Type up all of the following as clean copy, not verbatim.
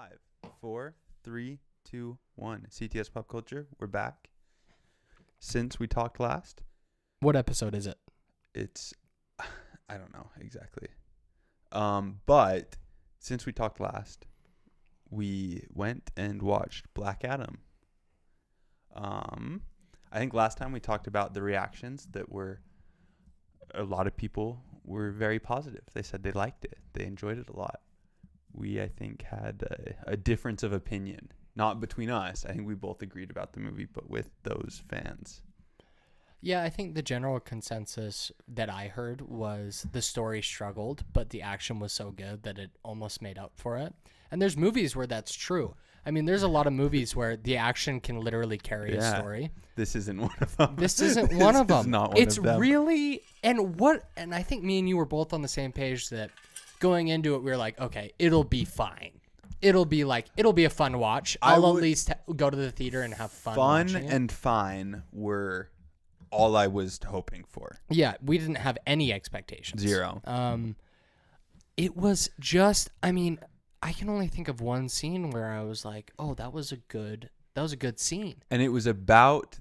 5, 4, 3, 2, 1. CTS Pop Culture. We're back. Since we talked last, What episode is it? it's I don't know exactly. But since we talked last, we went and watched Black Adam. I think last time we talked about the reactions that were a lot of people were very positive. They said they liked it. They enjoyed it a lot. We, I think, had a difference of opinion. Not between us. I think we both agreed about the movie, but with those fans. Yeah, I think the general consensus that I heard was the story struggled, but the action was so good that it almost made up for it. And there's movies where that's true. I mean, there's a lot of movies where the action can literally carry a story. This isn't one of them. This isn't one of them. Not one it's of them. really, and I think me and you were both on the same page that going into it, we were like, okay, it'll be fine. It'll be a fun watch. I'll at least go to the theater and have fun. Fun and fine were all I was hoping for. Yeah, we didn't have any expectations. Zero. It was just, I mean, I can only think of one scene where I was like, oh, that was a good scene. And it was about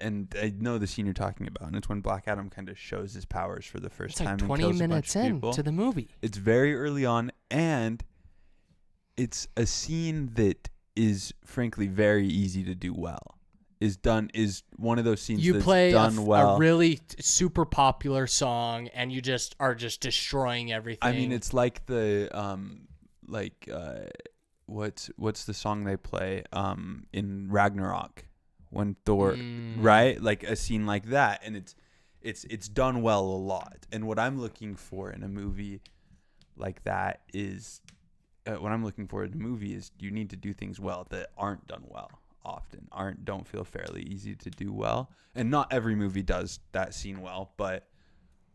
and I know the scene you're talking about, and it's when Black Adam kind of shows his powers for the first time. It's like 20 minutes into the movie. It's very early on, and it's a scene that is frankly very easy to do well. Is one of those scenes you that's play done well. A really super popular song, and you just are destroying everything. I mean, it's like the what's the song they play in Ragnarok when Thor, right? Like a scene like that, and it's done well a lot. And what I'm looking for in a movie like that is you need to do things well that aren't done well often, don't feel fairly easy to do well. And not every movie does that scene well, but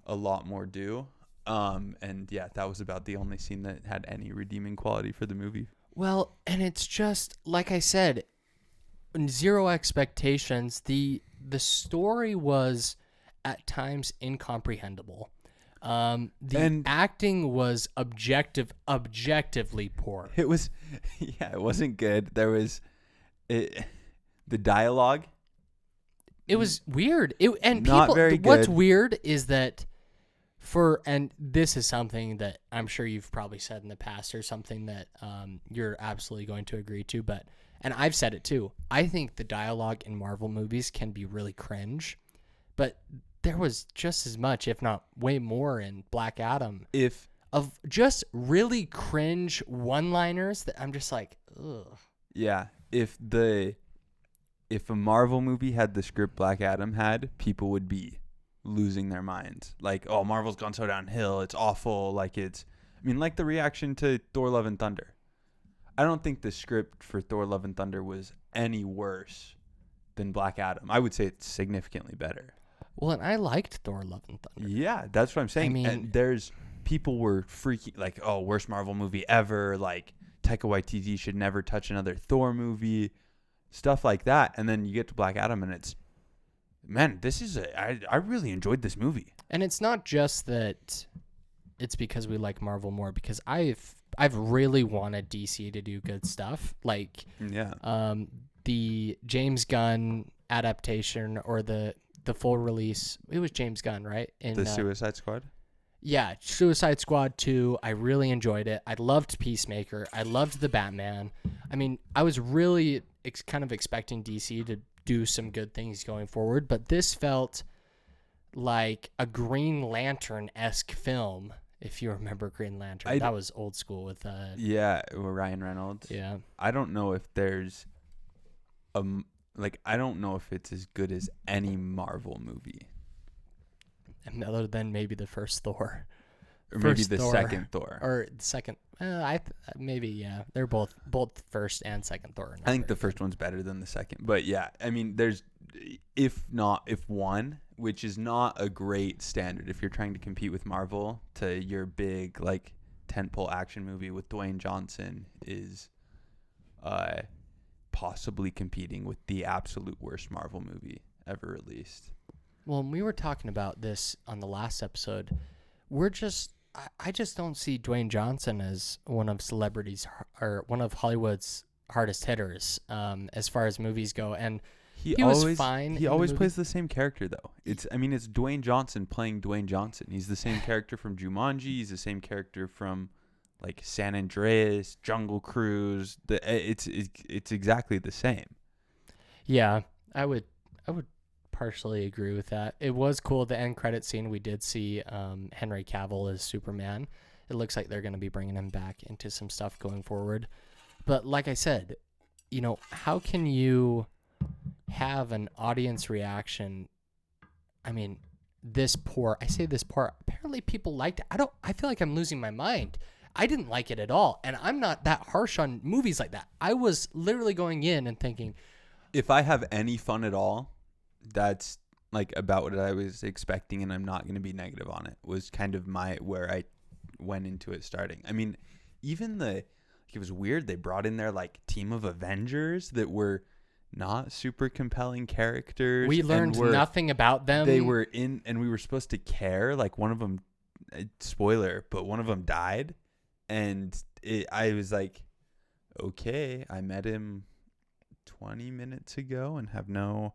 a lot more do. And yeah, that was about the only scene that had any redeeming quality for the movie. Well, and it's just like I said, zero expectations. The story was at times incomprehensible. The acting was objectively poor. It was, it wasn't good. There was the dialogue. It was weird. What's weird is that and this is something that I'm sure you've probably said in the past, or something that you're absolutely going to agree to, and I've said it too. I think the dialogue in Marvel movies can be really cringe, but there was just as much, if not way more, in Black Adam of just really cringe one-liners that I'm just like, ugh. Yeah, if a Marvel movie had the script Black Adam had, people would be losing their minds. Like, oh, Marvel's gone so downhill. It's awful. Like like the reaction to Thor: Love and Thunder. I don't think the script for Thor: Love and Thunder was any worse than Black Adam. I would say it's significantly better. Well, and I liked Thor: Love and Thunder. Yeah, that's what I'm saying. I mean, and people were freaking like, oh, worst Marvel movie ever. Like, Taika Waititi should never touch another Thor movie. Stuff like that. And then you get to Black Adam, and it's, man, I really enjoyed this movie. And it's not just that it's because we like Marvel more, because I've really wanted DC to do good stuff. Like, the James Gunn adaptation, or the full release. It was James Gunn, right? In the Suicide Squad? Yeah, Suicide Squad 2. I really enjoyed it. I loved Peacemaker. I loved the Batman. I mean, I was really kind of expecting DC to do some good things going forward, but this felt like a Green Lantern-esque film, if you remember Green Lantern. That was old school with Ryan Reynolds. Yeah. I don't know if there's I don't know if it's as good as any Marvel movie. Other than maybe the first Thor. Or maybe the second Thor. Or the second. Maybe, yeah. They're both first and second Thor. I think the first one's better than the second. But yeah, I mean, there's, if one, which is not a great standard if you're trying to compete with Marvel, to your big, like, tentpole action movie with Dwayne Johnson is possibly competing with the absolute worst Marvel movie ever released. Well, we were talking about this on the last episode. We're just I just don't see Dwayne Johnson as one of celebrities or one of Hollywood's hardest hitters as far as movies go. And he was fine. He always plays the same character, though. It's Dwayne Johnson playing Dwayne Johnson. He's the same character from Jumanji. He's the same character from like San Andreas, Jungle Cruise. It's exactly the same. Yeah, I would partially agree with that. It was cool. The end credit scene, we did see Henry Cavill as Superman. It looks like they're going to be bringing him back into some stuff going forward. But like I said, how can you have an audience reaction? I mean, this poor. I say this poor. Apparently, people liked it. I feel like I'm losing my mind. I didn't like it at all, and I'm not that harsh on movies like that. I was literally going in and thinking, if I have any fun at all, that's like about what I was expecting, and I'm not going to be negative on it. Was kind of where I went into it starting. I mean, even it was weird. They brought in their like team of Avengers that were not super compelling characters. We learned nothing about them. They were in, and we were supposed to care. Like one of them, spoiler, but one of them died, and I was like, okay, I met him 20 minutes ago and I have no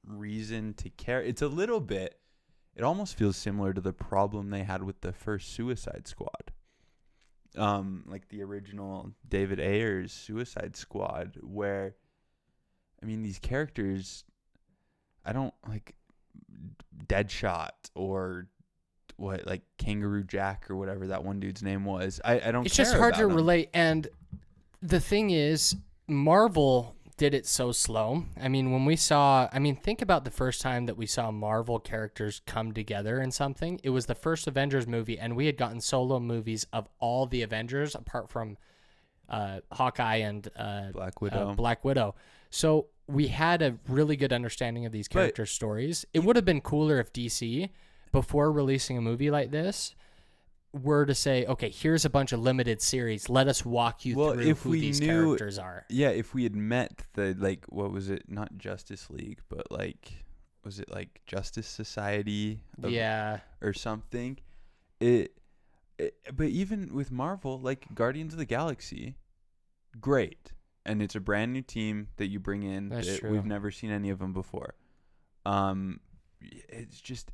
reason to care. It's a little bit, it almost feels similar to the problem they had with the first Suicide Squad. Like the original David Ayer's Suicide Squad, where, I mean, these characters, I don't like Deadshot or like Kangaroo Jack or whatever that one dude's name was. I don't care. It's just hard to relate. And the thing is, Marvel did it so slow. I mean, think about the first time that we saw Marvel characters come together in something. It was the first Avengers movie, and we had gotten solo movies of all the Avengers apart from Hawkeye and Black Widow. So we had a really good understanding of these characters' stories. It would have been cooler if DC, before releasing a movie like this, were to say, okay, here's a bunch of limited series. Let us walk you through who these characters are. Yeah, if we had met the, what was it? Not Justice League, but was it like Justice Society? Or something. But even with Marvel, like Guardians of the Galaxy, great. And it's a brand new team that you bring in. That's true. We've never seen any of them before. It's just,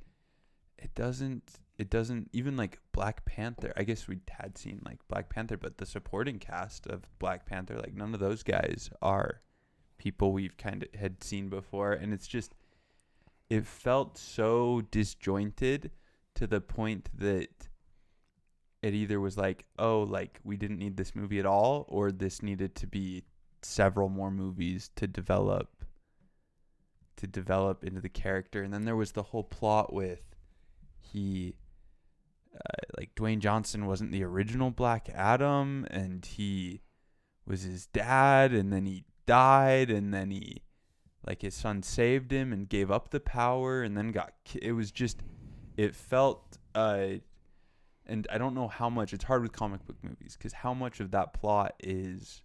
it doesn't even like Black Panther. I guess we had seen like Black Panther, but the supporting cast of Black Panther, like none of those guys are people we've kind of had seen before. And it's just, it felt so disjointed to the point that it either was like, oh, like we didn't need this movie at all, or this needed to be several more movies to develop into the character. And then there was the whole plot with like Dwayne Johnson wasn't the original Black Adam, and he was his dad, and then he died, and then his son saved him and gave up the power, and then it felt and I don't know how much, it's hard with comic book movies because how much of that plot is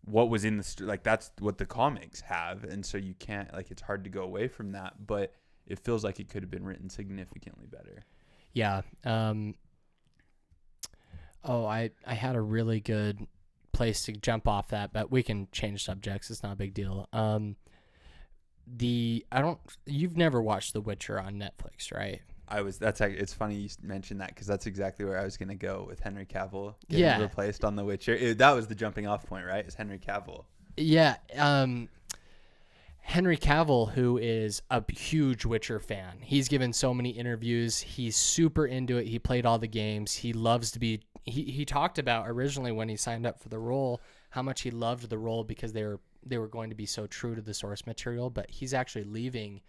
what was in that's what the comics have, and so you can't, it's hard to go away from that, but it feels like it could have been written significantly better. Yeah. I had a really good place to jump off that, but we can change subjects. It's not a big deal. You've never watched The Witcher on Netflix, right? It's funny you mentioned that because that's exactly where I was going to go with Henry Cavill getting replaced on The Witcher. That was the jumping off point, right? Is Henry Cavill. Yeah. Henry Cavill, who is a huge Witcher fan, he's given so many interviews. He's super into it. He played all the games. He loves to be. He talked about originally when he signed up for the role how much he loved the role because they were going to be so true to the source material. But he's actually leaving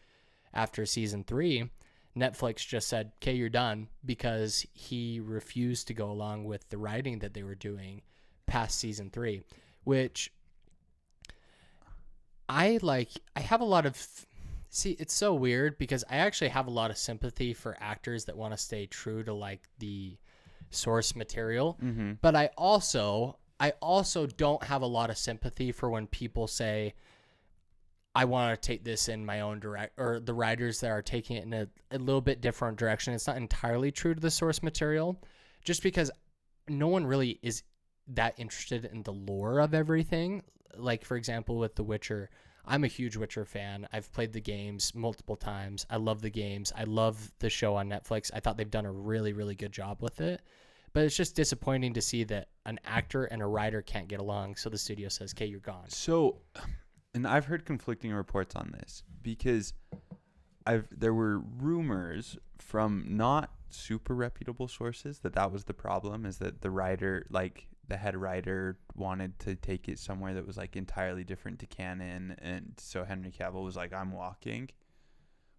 after season 3. Netflix just said, "Okay, you're done," because he refused to go along with the writing that they were doing past season 3, which. I have a lot of, it's so weird because I actually have a lot of sympathy for actors that want to stay true to like the source material. Mm-hmm. But I also don't have a lot of sympathy for when people say, I want to take this in my own or the writers that are taking it in a little bit different direction. It's not entirely true to the source material, just because no one really is that interested in the lore of everything. Like, for example, with The Witcher, I'm a huge Witcher fan. I've played the games multiple times. I love the games. I love the show on Netflix. I thought they've done a really, really good job with it. But it's just disappointing to see that an actor and a writer can't get along. So the studio says, okay, you're gone. So, and I've heard conflicting reports on this because there were rumors from not super reputable sources that was the problem, is that the writer, like the head writer, wanted to take it somewhere that was like entirely different to canon, and so Henry Cavill was like, I'm walking.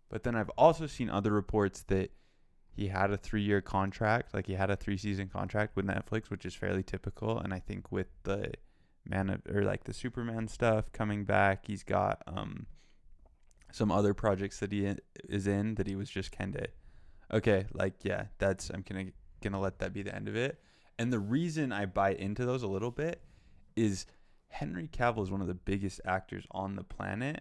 But then I've also seen other reports that he had a 3-year contract, like he had a 3-season contract with Netflix, which is fairly typical. And I think with the the Superman stuff coming back, he's got some other projects that he is in that he was just kind of, okay, like, yeah, I'm gonna let that be the end of it. And the reason I buy into those a little bit is Henry Cavill is one of the biggest actors on the planet.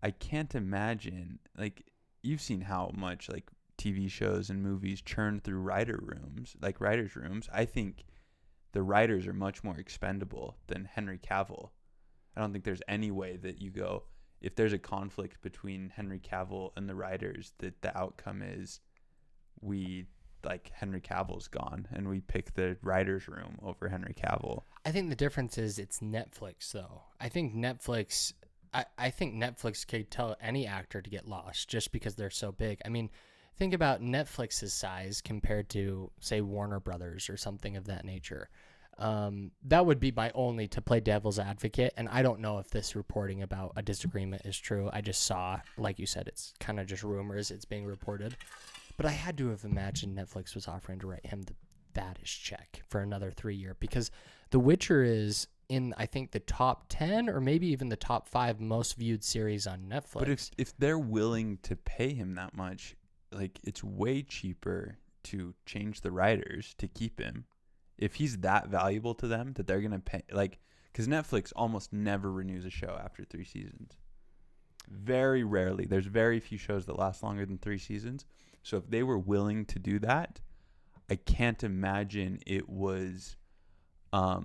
I can't imagine, like, you've seen how much like TV shows and movies churn through writers' rooms. I think the writers are much more expendable than Henry Cavill. I don't think there's any way that you go, if there's a conflict between Henry Cavill and the writers, that the outcome is Henry Cavill's gone and we pick the writer's room over Henry Cavill. I think the difference is it's Netflix, though. I think Netflix could tell any actor to get lost just because they're so big. I mean, think about Netflix's size compared to, say, Warner Brothers or something of that nature. That would be my only, to play devil's advocate. And I don't know if this reporting about a disagreement is true. I just saw, like you said, it's kind of just rumors. It's being reported. But I had to have imagined Netflix was offering to write him the fattest check for another 3-year, because The Witcher is in, I think, the top 10 or maybe even the top 5 most viewed series on Netflix. But if they're willing to pay him that much, like, it's way cheaper to change the writers to keep him. If he's that valuable to them that they're going to pay, like, because Netflix almost never renews a show after 3 seasons. Very rarely. There's very few shows that last longer than 3 seasons. So if they were willing to do that, I can't imagine it was, I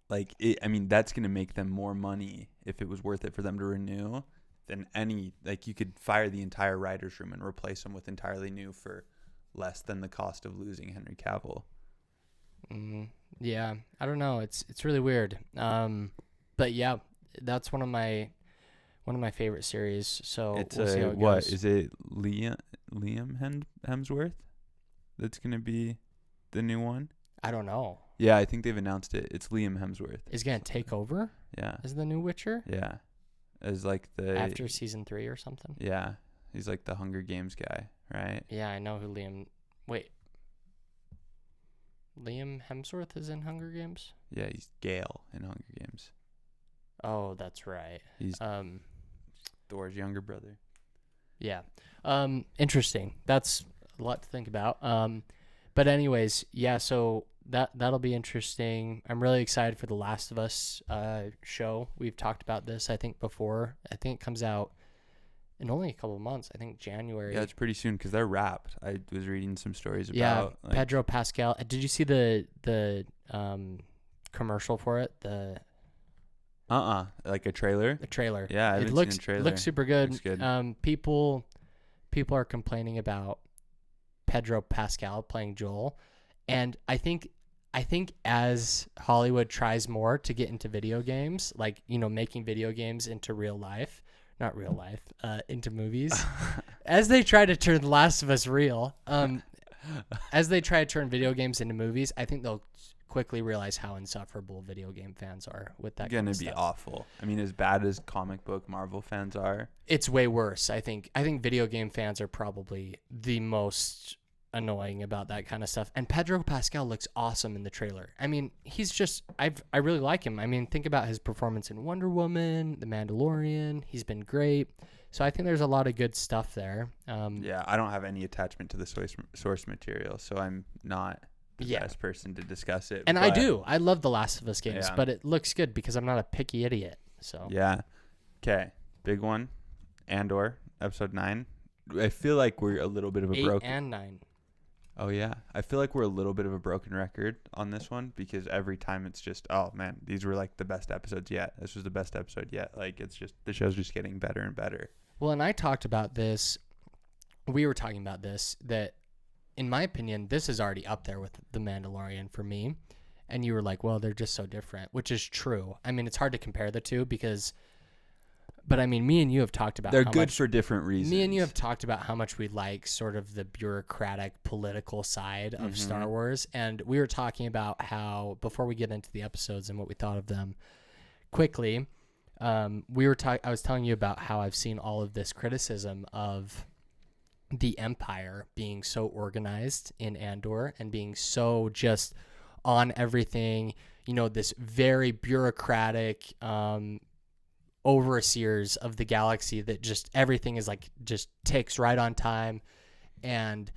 mean, that's going to make them more money if it was worth it for them to renew than any, like, you could fire the entire writer's room and replace them with entirely new for less than the cost of losing Henry Cavill. Yeah, I don't know. It's really weird. But yeah, that's one of my favorite series. So it's we'll see how it what goes. is it? Liam Hemsworth that's gonna be the new one? I don't know. Yeah, I think they've announced it. It's Liam Hemsworth. Is he gonna take over? Yeah. As the new Witcher? Yeah. As like the after season 3 or something. Yeah, he's like the Hunger Games guy, right? Yeah, I know who Liam. Wait. Liam Hemsworth is in Hunger Games? Yeah, he's Gale in Hunger Games. Oh, that's right. He's Thor's younger brother. Yeah. Interesting. That's a lot to think about. But anyways, yeah, so that'll be interesting. I'm really excited for the Last of Us show. We've talked about this, I think, before. I think it comes out in only a couple of months. I think January. Yeah, it's pretty soon because they're wrapped. I was reading some stories about. Yeah, Pedro Pascal. Did you see the commercial for it? Like a trailer? The trailer. Yeah, I haven't seen a trailer. It looks super good. Looks good. People are complaining about Pedro Pascal playing Joel, and I think as Hollywood tries more to get into video games, like, making video games into real life, not real life, into movies, as they try to turn The Last of Us real, as they try to turn video games into movies, I think they'll quickly realize how insufferable video game fans are with that. Gonna be awful. I mean, as bad as comic book Marvel fans are, it's way worse. I think video game fans are probably the most annoying about that kind of stuff. And Pedro Pascal looks awesome in the trailer. I mean, he's just, I really like him. I mean, think about his performance in Wonder Woman, The Mandalorian. He's been great. So I think there's a lot of good stuff there. Yeah, I don't have any attachment to the source material, so I'm not the best person to discuss it. And I do. I love The Last of Us games, but it looks good because I'm not a picky idiot. So yeah. Okay, big one. Andor, episode 9. I feel like we're a little bit of a 8 and 9. Oh, yeah. I feel like we're a little bit of a broken record on this one because every time it's just, oh, man, these were like the best episodes yet. This was the best episode yet. Like, it's just, the show's just getting better and better. Well, and I talked about this. We were talking about this, that in my opinion, this is already up there with The Mandalorian for me. And you were like, well, they're just so different, which is true. I mean, it's hard to compare the two because, but I mean, me and you have talked about they're good for different reasons. Me and you have talked about how much we like sort of the bureaucratic political side of Star Wars. And we were talking about how, before we get into the episodes and what we thought of them quickly, I was telling you about how I've seen all of this criticism of the Empire being so organized in Andor and being so just on everything, this very bureaucratic, overseers of the galaxy that just everything is like just ticks right on time. And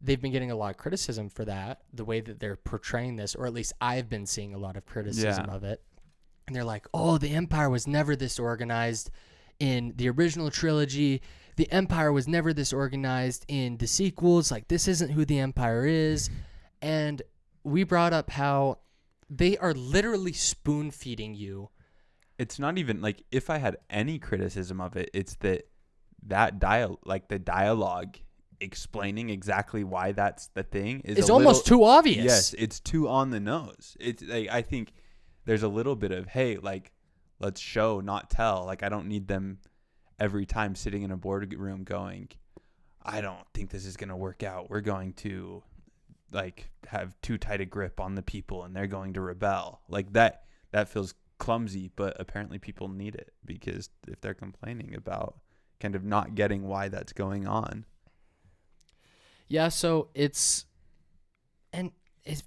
they've been getting a lot of criticism for that, the way that they're portraying this, or at least I've been seeing a lot of criticism of it. And they're like, oh, the Empire was never this organized in the original trilogy. The Empire was never this organized in the sequels. Like, this isn't who the Empire is. And we brought up how they are literally spoon feeding you. It's not even like, if I had any criticism of it, it's the dialogue explaining exactly why that's the thing is almost too obvious. Yes, it's too on the nose. It's like, I think there's a little bit of, hey, like, let's show, not tell. Like, I don't need them every time sitting in a boardroom going, I don't think this is going to work out. We're going to like have too tight a grip on the people and they're going to rebel. Like that feels clumsy, but apparently people need it because if they're complaining about kind of not getting why that's going on. Yeah, so it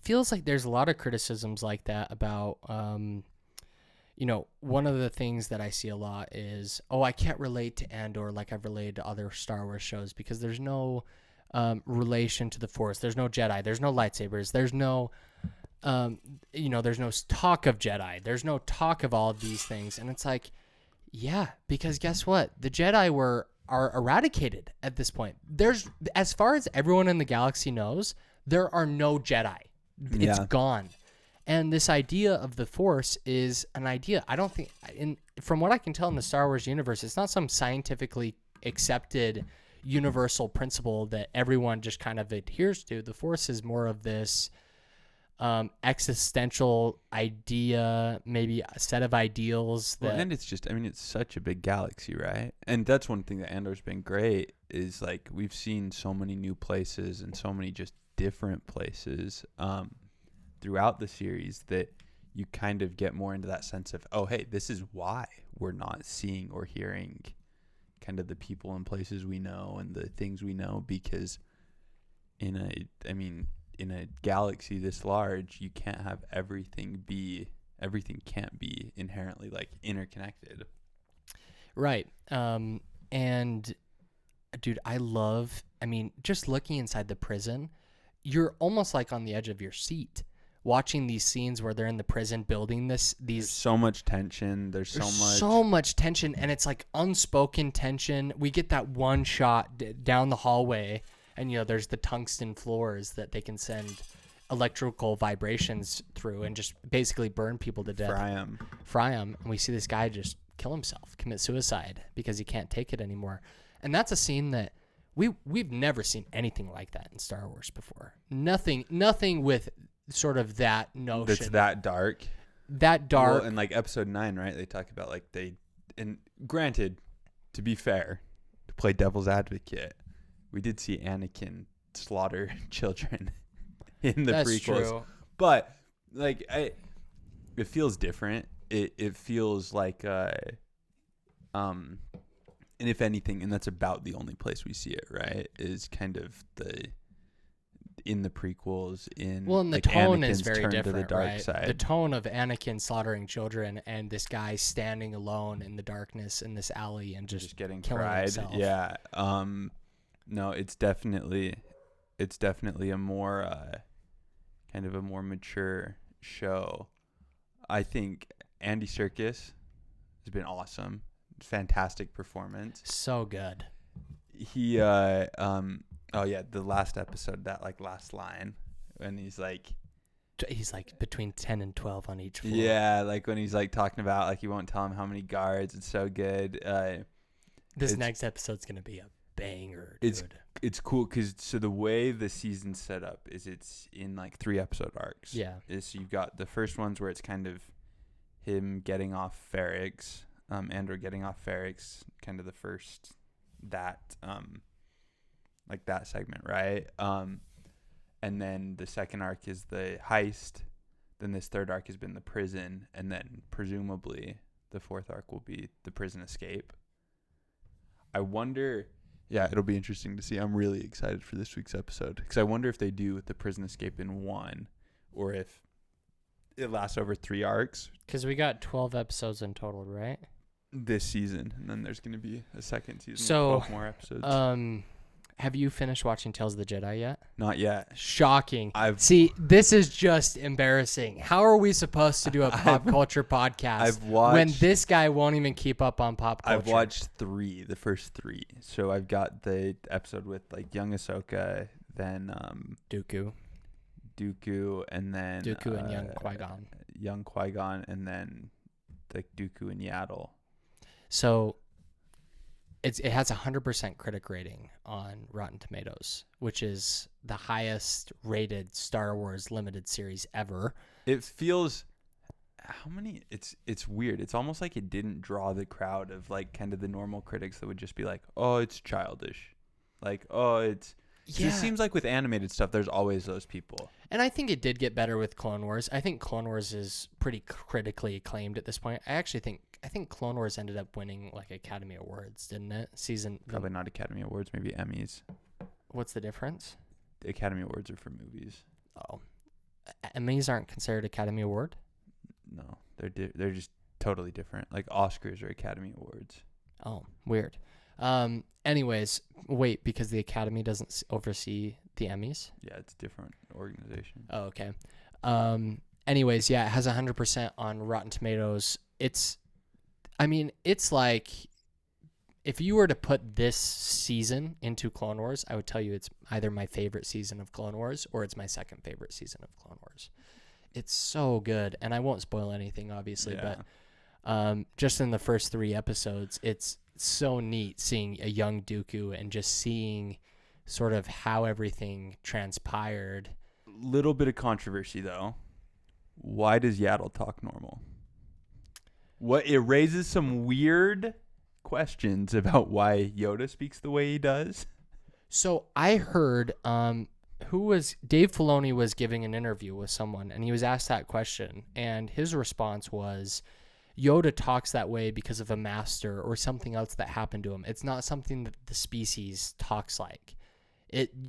feels like there's a lot of criticisms like that about, one of the things that I see a lot is, I can't relate to Andor like I've related to other Star Wars shows because there's no relation to the Force. There's no Jedi. There's no lightsabers. There's no, there's no talk of Jedi. There's no talk of all of these things. And it's like, yeah, because guess what? The Jedi are eradicated at this point. As far as everyone in the galaxy knows, there are no Jedi. It's gone. And this idea of the Force is an idea. I don't think, from what I can tell in the Star Wars universe, it's not some scientifically accepted universal principle that everyone just kind of adheres to. The Force is more of this existential idea, maybe a set of ideals. And it's just, it's such a big galaxy, right? And that's one thing that Andor's been great is like we've seen so many new places and so many just different places throughout the series that you kind of get more into that sense of, oh, hey, this is why we're not seeing or hearing kind of the people and places we know and the things we know, because in a galaxy this large, you can't have everything can't be inherently like interconnected. Right. And dude, just looking inside the prison, you're almost like on the edge of your seat watching these scenes where they're in the prison building there's so much tension. There's so much tension, and it's like unspoken tension. We get that one shot down the hallway, and there's the tungsten floors that they can send electrical vibrations through and just basically burn people to death. Fry them. And we see this guy just kill himself, commit suicide because he can't take it anymore. And that's a scene that we've never seen anything like that in Star Wars before. Nothing with sort of that notion. That's that dark. Well, and like episode 9, right? They talk about like and granted, to be fair, to play devil's advocate, we did see Anakin slaughter children in the prequels. True. But like it feels different. It feels like and if anything, and that's about the only place we see it, right? Is kind of in the prequels and the like tone Anakin's is very different, to the dark right? side. The tone of Anakin slaughtering children and this guy standing alone in the darkness in this alley and just getting killing fried. himself. Yeah. No, it's definitely a more kind of a more mature show. I think Andy Serkis has been awesome. fantastic performance. So good. He the last episode, that like last line when he's like between 10 and 12 on each floor. Yeah, like when he's like talking about like he won't tell him how many guards. It's so good. This next episode's gonna be a banger, dude. It's cool because so the way the season's set up is it's in like 3 episode arcs. Yeah. Is you've got the first ones where it's kind of him getting off Ferrix, Andor getting off Ferrix, kind of the first that like that segment, right? And then the second arc is the heist. Then this third arc has been the prison, and then presumably the fourth arc will be the prison escape. I wonder. Yeah, it'll be interesting to see. I'm really excited for this week's episode because I wonder if they do the prison escape in one, or if it lasts over 3 arcs. Because we got 12 episodes in total, right? This season, and then there's going to be a second season. So, with 12 more episodes. Have you finished watching Tales of the Jedi yet? Not yet. Shocking. See, this is just embarrassing. How are we supposed to do a pop culture podcast when this guy won't even keep up on pop culture? I've watched the first 3. So I've got the episode with like young Ahsoka, then Dooku, and then Dooku and young Qui-Gon, and then like Dooku and Yaddle. So it has 100% critic rating on Rotten Tomatoes, which is the highest rated Star Wars limited series ever. It feels it's weird. It's almost like it didn't draw the crowd of like kind of the normal critics that would just be like, "Oh, it's childish." Like, "Oh, it's It seems like with animated stuff there's always those people. And I think it did get better with Clone Wars. I think Clone Wars is pretty critically acclaimed at this point. I think Clone Wars ended up winning like Academy Awards, didn't it? Probably not Academy Awards, maybe Emmys. What's the difference? The Academy Awards are for movies. Oh. Emmys aren't considered Academy Award? No, they're just totally different. Like Oscars are Academy Awards. Oh, weird. Anyways, wait, because the Academy doesn't oversee the Emmys? Yeah, it's a different organization. Oh, okay. Anyways, yeah, it has 100% on Rotten Tomatoes. It's like if you were to put this season into Clone Wars, I would tell you it's either my favorite season of Clone Wars or it's my second favorite season of Clone Wars. It's so good, and I won't spoil anything, obviously, but just in the first 3 episodes, it's so neat seeing a young Dooku and just seeing sort of how everything transpired. Little bit of controversy, though. Why does Yaddle talk normal? It raises some weird questions about why Yoda speaks the way he does. So I heard Dave Filoni was giving an interview with someone, and he was asked that question, and his response was Yoda talks that way because of a master or something else that happened to him. It's not something that the species talks like.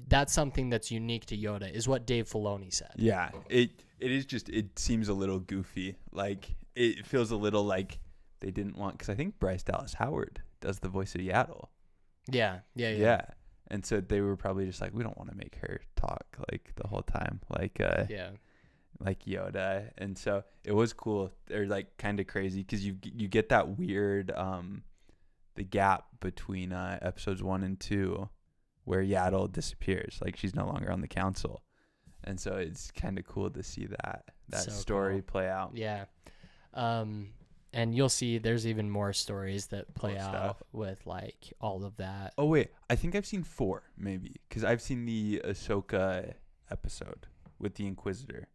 That's something that's unique to Yoda, is what Dave Filoni said. Yeah, it is just, it seems a little goofy. Like, it feels a little like they didn't want, because I think Bryce Dallas Howard does the voice of Yaddle. Yeah. And so they were probably just like, we don't want to make her talk like the whole time, like Yoda. And so it was cool, or like kind of crazy, because you get that weird the gap between episodes 1 and 2 where Yaddle disappears, like she's no longer on the council, and so it's kind of cool to see that so story play out. Yeah. And you'll see there's even more stories that play out with like all of that. Oh wait, I think I've seen 4 maybe, because I've seen the Ahsoka episode with the Inquisitor.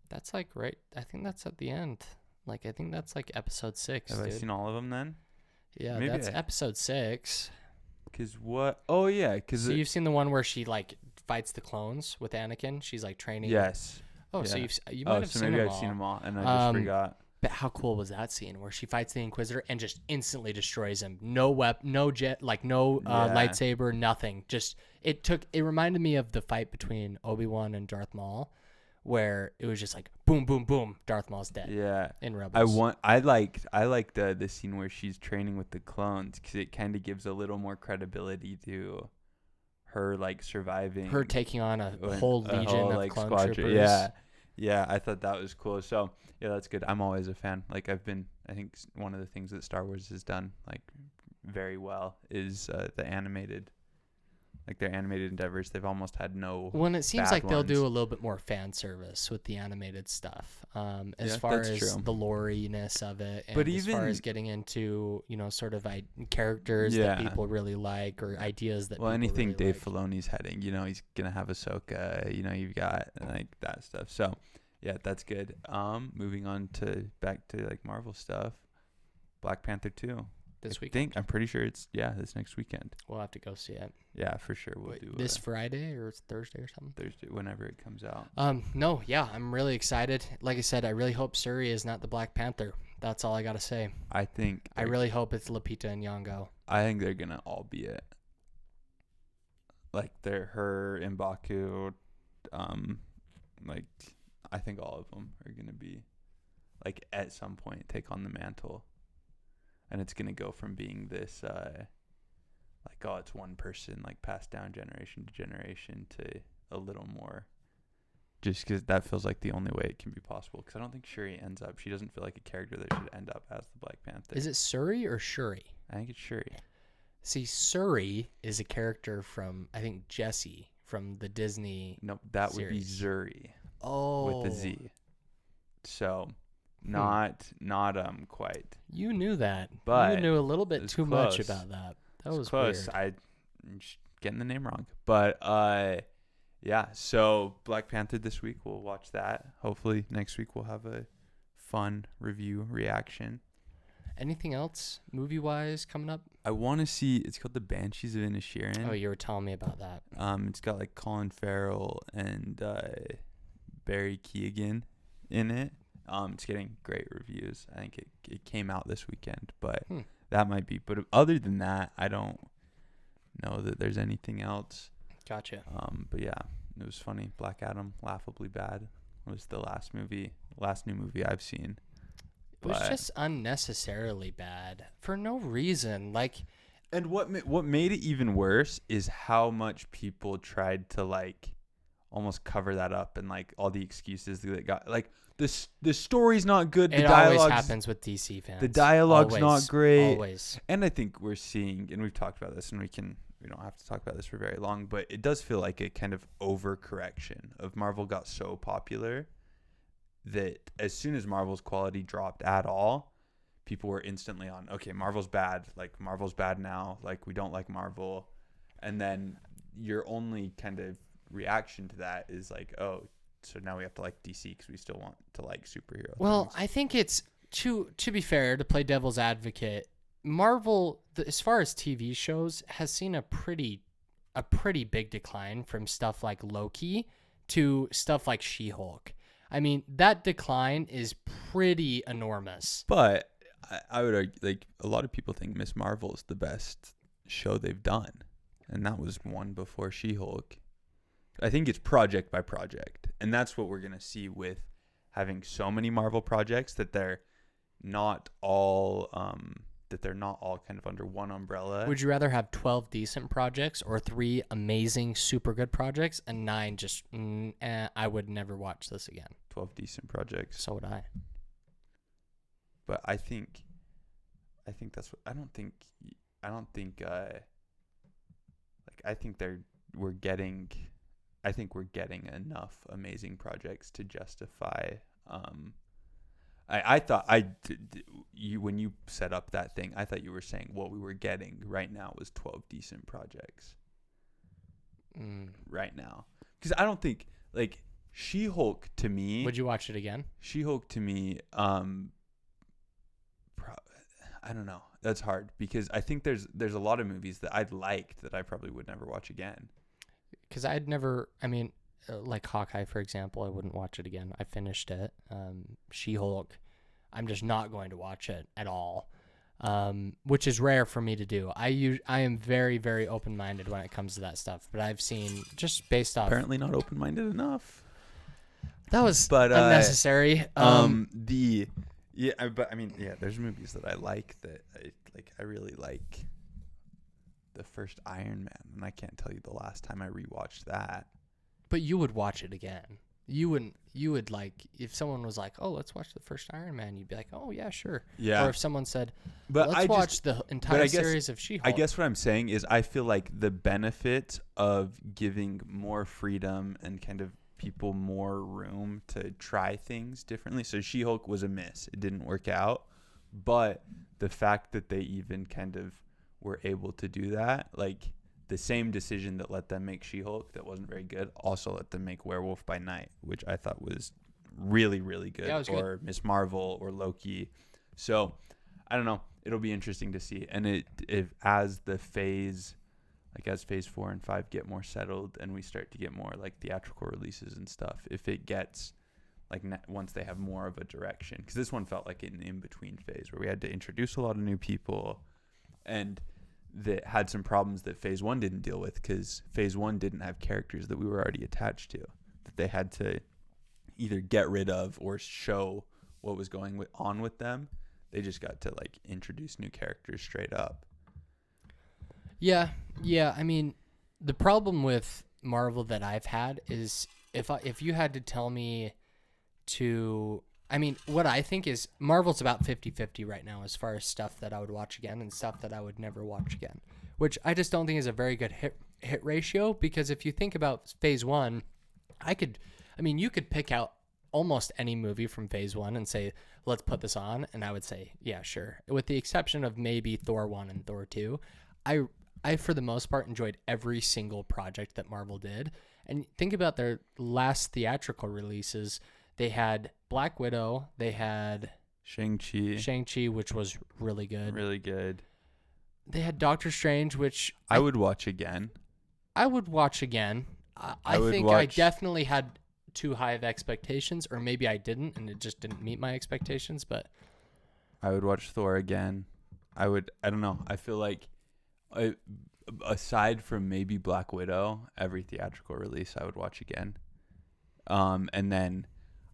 That's like right. I think that's at the end. Like I think that's like episode 6. Have I seen all of them then? Yeah, maybe that's episode 6. Cause what? Oh yeah, cause so you've seen the one where she like fights the clones with Anakin. She's like training. Yes. Oh, yeah. So you might have seen them all. Maybe I've seen them all, and I just forgot. But how cool was that scene where she fights the Inquisitor and just instantly destroys him? No no jet, like no lightsaber, nothing. Just it reminded me of the fight between Obi-Wan and Darth Maul, where it was just like boom, boom, boom, Darth Maul's dead. Yeah. In Rebels. I liked the scene where she's training with the clones, because it kind of gives a little more credibility to her like surviving. Her taking on a whole legion of like clone squadron. troopers. Yeah. Yeah, I thought that was cool. So yeah, that's good. I'm always a fan. Like I think one of the things that Star Wars has done like very well is the animated. Like their animated endeavors, they've almost had no. When it seems like they'll ones. do a little bit more fan service with the animated stuff, as far as true. the lore-ness of it, and but as far as getting into sort of characters that people really like or ideas that. Well, anything really Dave Filoni's heading, he's gonna have Ahsoka. You've got like that stuff. So yeah, that's good. Moving on back to like Marvel stuff. Black Panther 2. This weekend. I'm pretty sure it's this next weekend. We'll have to go see it. Yeah, for sure. We'll do this Friday or Thursday or something. Thursday, whenever it comes out. No, yeah, I'm really excited. Like I said, I really hope Shuri is not the Black Panther. That's all I gotta say. I really hope it's Lupita Nyong'o. I think they're gonna all be it. Like her, M'Baku, like I think all of them are gonna be, like at some point take on the mantle. And it's going to go from being this, it's one person, like passed down generation to generation to a little more. Just because that feels like the only way it can be possible. Because I don't think Shuri ends up, she doesn't feel like a character that should end up as the Black Panther. Is it Shuri or Shuri? I think it's Shuri. See, Shuri is a character from, I think, Jessie from the Disney No, that series. Would be Zuri. Oh. With the Z. So... Not quite. You knew that, but you knew a little bit too close. much about that. That was close. Weird. I'm just getting the name wrong, but yeah. So Black Panther this week, we'll watch that. Hopefully next week we'll have a fun review reaction. Anything else movie wise coming up? I want to see. It's called The Banshees of Inisherin. Oh, you were telling me about that. It's got like Colin Farrell and Barry Keoghan in it. It's getting great reviews. I think it came out this weekend, but that might be. But other than that, I don't know that there's anything else. Gotcha. But yeah, it was funny. Black Adam, laughably bad, was the last new movie I've seen. It was just unnecessarily bad for no reason. And what made it even worse is how much people tried to like almost cover that up and like all the excuses that got like. The story's not good. It always happens with DC fans. The dialogue's not great. Always. And I think we're seeing, and we've talked about this, and we don't have to talk about this for very long, but it does feel like a kind of overcorrection of Marvel got so popular that as soon as Marvel's quality dropped at all, people were instantly on, okay, Marvel's bad. Like, Marvel's bad now. Like, we don't like Marvel. And then your only kind of reaction to that is like, oh, so now we have to like DC because we still want to like superhero things. I think it's to be fair, to play devil's advocate, Marvel, as far as TV shows, has seen a pretty big decline from stuff like Loki to stuff like She-Hulk. I mean, that decline is pretty enormous. But I would argue, like, a lot of people think Ms. Marvel is the best show they've done, and that was one before She-Hulk. I think it's project by project, and that's what we're gonna see with having so many Marvel projects that they're not all kind of under one umbrella. Would you rather have 12 decent projects or 3 amazing, super good projects and 9 just I would never watch this again? 12 decent projects. So would I. But I think that's what I think we're getting enough amazing projects to justify. I thought when you set up that thing, I thought you were saying what we were getting right now was 12 decent projects. Right now, because I don't think like She-Hulk to me. Would you watch it again? She-Hulk to me, I don't know. That's hard because I think there's a lot of movies that I'd liked that I probably would never watch again. Because like Hawkeye, for example, I wouldn't watch it again. I finished it. She-Hulk, I'm just not going to watch it at all, which is rare for me to do. I am very, very open-minded when it comes to that stuff, but I've seen, just based off... Apparently not open-minded enough. That was unnecessary. There's movies that I like that I really like. The first Iron Man, and I can't tell you the last time I rewatched that. But you would watch it again. You would like, if someone was like, oh, let's watch the first Iron Man, you'd be like, oh yeah, sure. Yeah. Or if someone said, but let's watch the entire series of She-Hulk. I guess what I'm saying is I feel like the benefit of giving more freedom and kind of people more room to try things differently. So She-Hulk was a miss. It didn't work out. But the fact that they even kind of were able to do that, like the same decision that let them make She-Hulk that wasn't very good also let them make Werewolf by Night, which I thought was really, really good. Yeah, it was or Ms. Marvel or Loki. So I don't know. It'll be interesting to see. And as phase 4 and 5 get more settled and we start to get more like theatrical releases and stuff, if it gets like once they have more of a direction, because this one felt like an in-between phase where we had to introduce a lot of new people and that had some problems that phase 1 didn't deal with, because phase 1 didn't have characters that we were already attached to, that they had to either get rid of or show what was going on with them. They just got to like introduce new characters straight up. Yeah. I mean, the problem with Marvel that I've had is if you had to tell me to, I mean, what I think is Marvel's about 50-50 right now as far as stuff that I would watch again and stuff that I would never watch again, which I just don't think is a very good hit ratio, because if you think about phase 1, you could pick out almost any movie from phase 1 and say, let's put this on, and I would say, yeah, sure. With the exception of maybe Thor 1 and Thor 2, I for the most part enjoyed every single project that Marvel did. And think about their last theatrical releases. They had Black Widow. They had Shang-Chi, which was really good. Really good. They had Doctor Strange, which I would watch again. I would watch again. I think I definitely had too high of expectations, or maybe I didn't, and it just didn't meet my expectations. But I would watch Thor again. I don't know. I feel like aside from maybe Black Widow, every theatrical release I would watch again. And then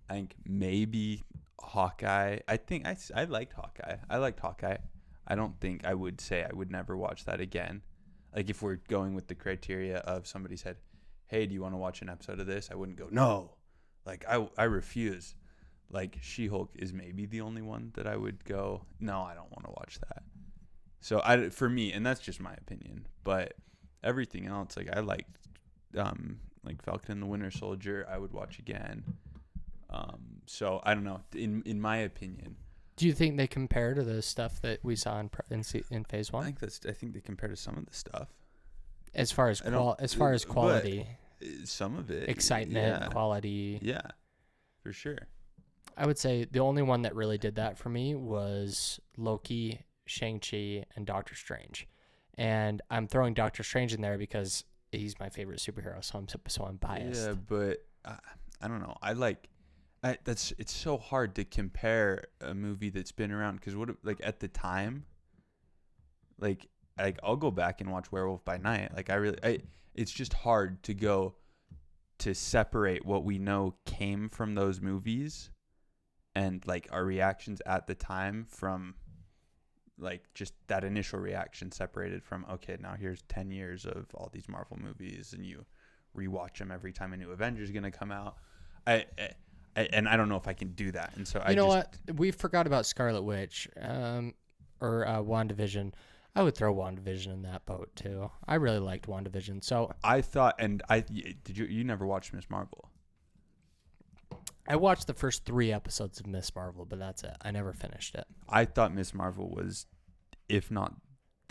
I think maybe Hawkeye. I think I liked Hawkeye. I don't think I would say I would never watch that again. Like if we're going with the criteria of somebody said, hey, do you want to watch an episode of this? I wouldn't go, no. Like I refuse. Like She-Hulk is maybe the only one that I would go, no, I don't want to watch that. So for me, and that's just my opinion, but everything else, like I liked like Falcon and the Winter Soldier, I would watch again. So I don't know. In my opinion, do you think they compare to the stuff that we saw in phase 1? I think they compare to some of the stuff. As far as quality, some of it, excitement, quality. Yeah, for sure. I would say the only one that really did that for me was Loki, Shang-Chi, and Doctor Strange. And I'm throwing Doctor Strange in there because he's my favorite superhero, so I'm biased. Yeah, but I don't know. It's so hard to compare a movie that's been around, because at the time, like I'll go back and watch Werewolf by Night. Like it's just hard to go to separate what we know came from those movies and like our reactions at the time from like just that initial reaction, separated from, okay, now here's 10 years of all these Marvel movies and you rewatch them every time a new Avengers is going to come out. And I don't know if I can do that. And so what? We forgot about Scarlet Witch or WandaVision. I would throw WandaVision in that boat too. I really liked WandaVision. So I thought, you never watched Ms. Marvel? I watched the first 3 episodes of Ms. Marvel, but that's it. I never finished it. I thought Ms. Marvel was,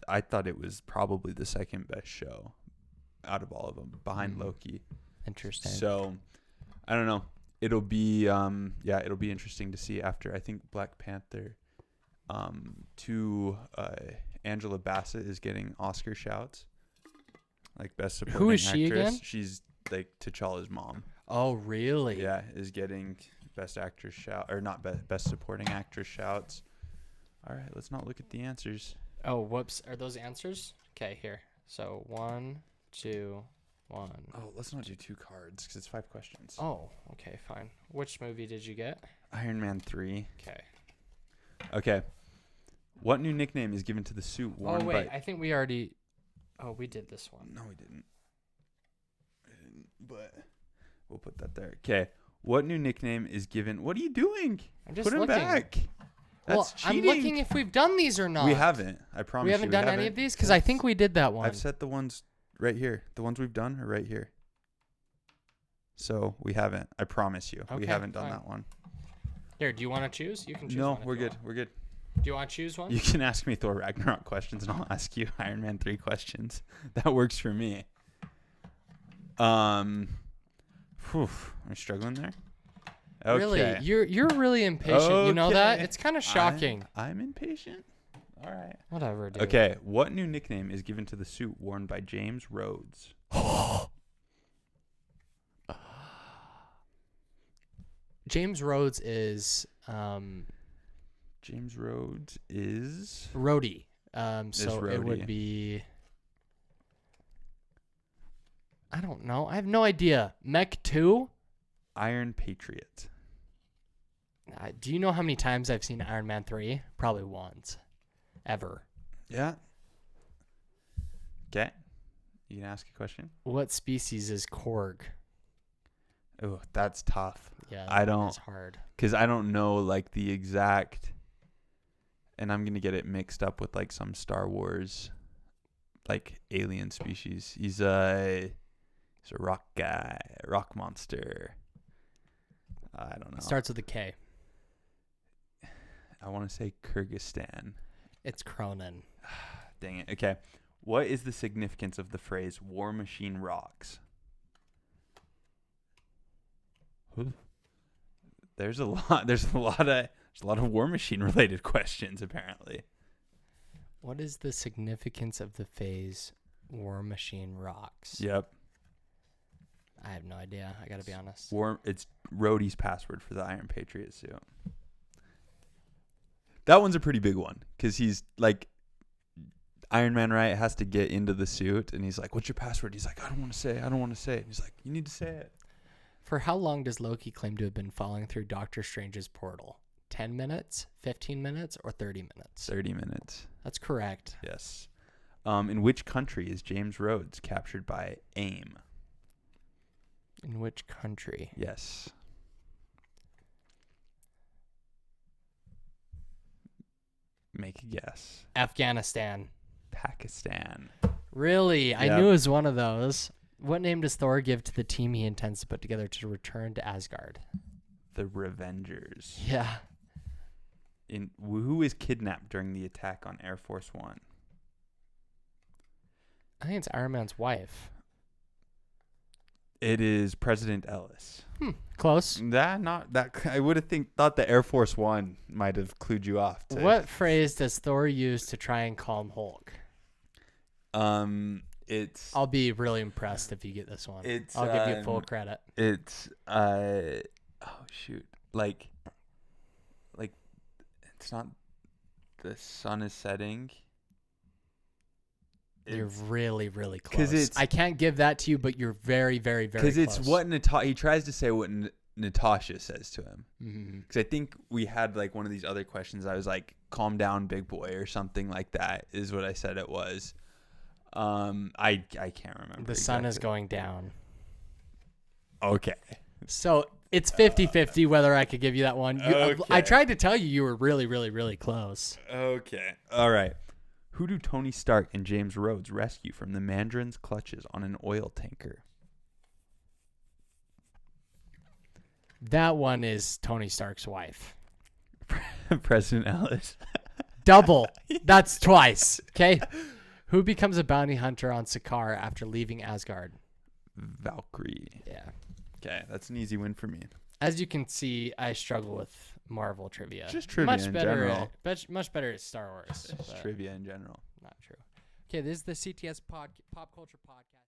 I thought it was probably the second best show out of all of them, behind Loki. Interesting. So, I don't know. It'll be, it'll be interesting to see after, I think, Black Panther. Angela Bassett is getting Oscar shouts, like best supporting actress. Who is she again? She's like T'Challa's mom. Oh, really? Yeah, is getting best actress shout, or not best supporting actress shouts. All right, let's not look at the answers. Oh, whoops! Are those answers? Okay, here. So 1, 2, 1. Oh, let's not do 2 cards because it's 5 questions. Oh, okay, fine. Which movie did you get? Iron Man 3. Okay. What new nickname is given to the suit worn by... I think we already... Oh, we did this one. No, we didn't. But we'll put that there. Okay. What new nickname is given? What are you doing? I'm just Put him looking. back. That's cheating. I'm looking if we've done these or not. We haven't. I promise you. We haven't done any of these? Because I think we did that one. I've set the ones right here. The ones we've done are right here. So we haven't. I promise you. We haven't done that one. Here, do you want to choose? You can choose. No, we're good. We're good. Do you want to choose one? You can ask me Thor Ragnarok questions, and I'll ask you Iron Man 3 questions. That works for me. Am I struggling there? Okay. Really? You're really impatient. Okay. You know that? It's kind of shocking. I'm impatient. All right. Whatever, dude. Okay. What new nickname is given to the suit worn by James Rhodes? James Rhodes is James Rhodes is Rhodey. It would be, I don't know. I have no idea. Mech 2? Iron Patriot. Do you know how many times I've seen Iron Man 3? Probably once. Ever. Yeah. Okay. You can ask a question? What species is Korg? Oh, that's tough. Yeah, it's hard. Because I don't know like the exact, and I'm gonna get it mixed up with like some Star Wars, like alien species. He's a rock guy, a rock monster. I don't know. Starts with a K. I want to say Kyrgyzstan. It's Cronin. Dang it. Okay. What is the significance of the phrase "War Machine rocks"? There's a lot of War Machine related questions apparently. What is the significance of the phase War Machine rocks? Yep. I have no idea. I gotta be honest. It's Rhodey's password for the Iron Patriot suit. That one's a pretty big one because he's like Iron Man, right? Has to get into the suit and he's like, "What's your password?" He's like, "I don't want to say. And he's like, "You need to say it." For how long does Loki claim to have been falling through Doctor Strange's portal? 10 minutes, 15 minutes, or 30 minutes? 30 minutes. That's correct. Yes. In which country is James Rhodes captured by AIM? In which country? Yes. Make a guess. Afghanistan. Pakistan. Really? Yep. I knew it was one of those. What name does Thor give to the team he intends to put together to return to Asgard? The Revengers. Yeah. Who is kidnapped during the attack on Air Force One? I think it's Iron Man's wife. It is President Ellis. Close. I would have thought the Air Force One might have clued you off. What phrase does Thor use to try and calm Hulk? I'll be really impressed if you get this one. I'll give you full credit. It's like it's not the sun is setting. You're really, really close. I can't give that to you, but you're very, very, very close. Because it's what he tries to say what Natasha says to him. Because I think we had like one of these other questions. I was like, "Calm down, big boy," or something like that. Is what I said it was. I can't remember. The sun is going down. Okay. So it's 50-50 whether I could give you that one. Okay. I tried to tell you were really, really, really close. Okay. All right. Who do Tony Stark and James Rhodes rescue from the Mandarin's clutches on an oil tanker? That one is Tony Stark's wife. President Ellis. Double. That's twice. Okay. Who becomes a bounty hunter on Sakaar after leaving Asgard? Valkyrie. Yeah. Okay, that's an easy win for me. As you can see, I struggle with Marvel trivia. Just trivia in general. Much better at Star Wars. Just trivia in general. Not true. Okay, this is the CTS Pop Culture Podcast.